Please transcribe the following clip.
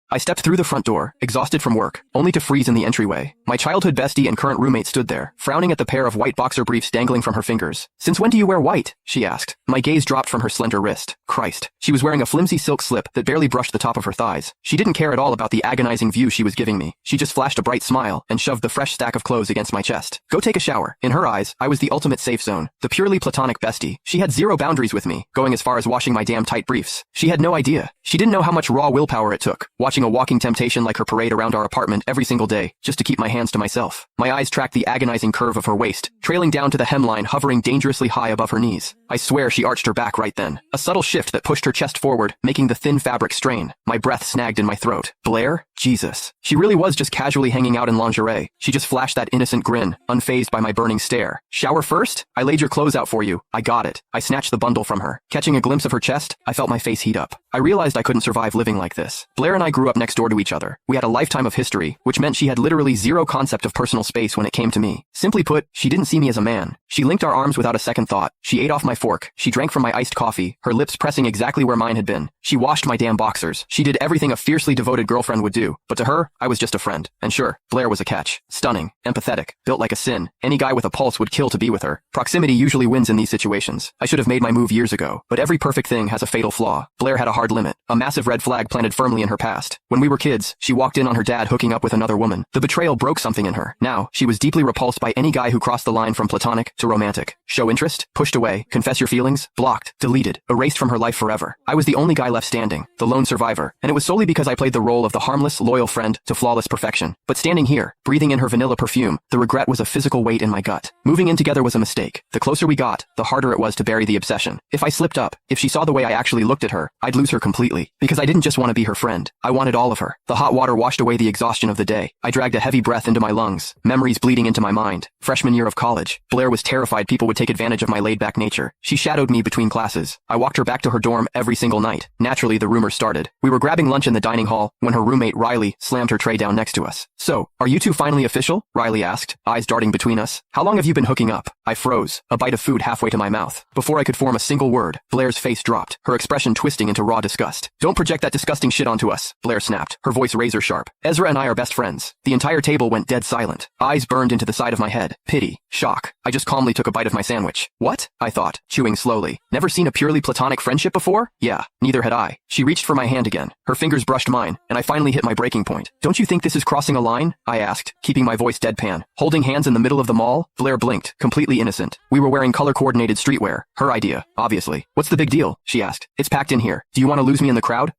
I stepped through the front door, exhausted from work, only to freeze in the entryway. My childhood bestie and current roommate stood there, frowning at the pair of white boxer briefs dangling from her fingers. "Since when do you wear white?" she asked. My gaze dropped from her slender wrist. Christ. She was wearing a flimsy silk slip that barely brushed the top of her thighs. She didn't care at all about the agonizing view she was giving me. She just flashed a bright smile and shoved the fresh stack of clothes against my chest. "Go take a shower." In her eyes, I was the ultimate safe zone, the purely platonic bestie. She had zero boundaries with me, going as far as washing my damn tight briefs. She had no idea. She didn't know how much raw willpower it took, watching a walking temptation like her parade around our apartment every single day, just to keep my hands to myself. My eyes tracked the agonizing curve of her waist, trailing down to the hemline hovering dangerously high above her knees. I swear she arched her back right then. A subtle shift that pushed her chest forward, making the thin fabric strain. My breath snagged in my throat. Blair? Jesus. She really was just casually hanging out in lingerie. She just flashed that innocent grin, unfazed by my burning stare. "Shower first? I laid your clothes out for you." I got it. I snatched the bundle from her. Catching a glimpse of her chest, I felt my face heat up. I realized I couldn't survive living like this. Blair and I grew up next door to each other. We had a lifetime of history, which meant she had literally zero concept of personal space when it came to me. Simply put, she didn't see me as a man. She linked our arms without a second thought. She ate off my fork. She drank from my iced coffee, her lips pressing exactly where mine had been. She washed my damn boxers. She did everything a fiercely devoted girlfriend would do. But to her, I was just a friend. And sure, Blair was a catch. Stunning, empathetic, built like a sin. Any guy with a pulse would kill to be with her. Proximity usually wins in these situations. I should have made my move years ago. But every perfect thing has a fatal flaw. Blair had a hard limit. A massive red flag planted firmly in her past. When we were kids, she walked in on her dad hooking up with another woman. The betrayal broke something in her. Now, she was deeply repulsed by any guy who crossed the line from platonic to romantic. Show interest? Pushed away. Confess your feelings? Blocked. Deleted. Erased from her life forever. I was the only guy left standing. The lone survivor. And it was solely because I played the role of the harmless, loyal friend to flawless perfection. But standing here, breathing in her vanilla perfume, the regret was a physical weight in my gut. Moving in together was a mistake. The closer we got, the harder it was to bury the obsession. If I slipped up, if she saw the way I actually looked at her, I'd lose her completely. Because I didn't just want to be her friend. I wanted all of her. The hot water washed away the exhaustion of the day. I dragged a heavy breath into my lungs, memories bleeding into my mind. Freshman year of college. Blair was terrified people would take advantage of my laid-back nature. She shadowed me between classes. I walked her back to her dorm every single night. Naturally, the rumors started. We were grabbing lunch in the dining hall when her roommate Riley slammed her tray down next to us. "So, are you two finally official?" Riley asked, eyes darting between us. "How long have you been hooking up?" I froze, a bite of food halfway to my mouth. Before I could form a single word, Blair's face dropped, her expression twisting into raw disgust. "Don't project that disgusting shit onto us," Blair snapped, her voice razor sharp. "Ezra and I are best friends." The entire table went dead silent. Eyes burned into the side of my head. Pity. Shock. I just calmly took a bite of my sandwich. "What?" I thought, chewing slowly. "Never seen a purely platonic friendship before?" Yeah, neither had I. She reached for my hand again. Her fingers brushed mine, and I finally hit my breaking point. "Don't you think this is crossing a line?" I asked, keeping my voice deadpan. "Holding hands in the middle of the mall?" Blair blinked, completely innocent. We were wearing color-coordinated streetwear. Her idea, obviously. "What's the big deal?" she asked. "It's packed in here. Do you want to lose me in the crowd?"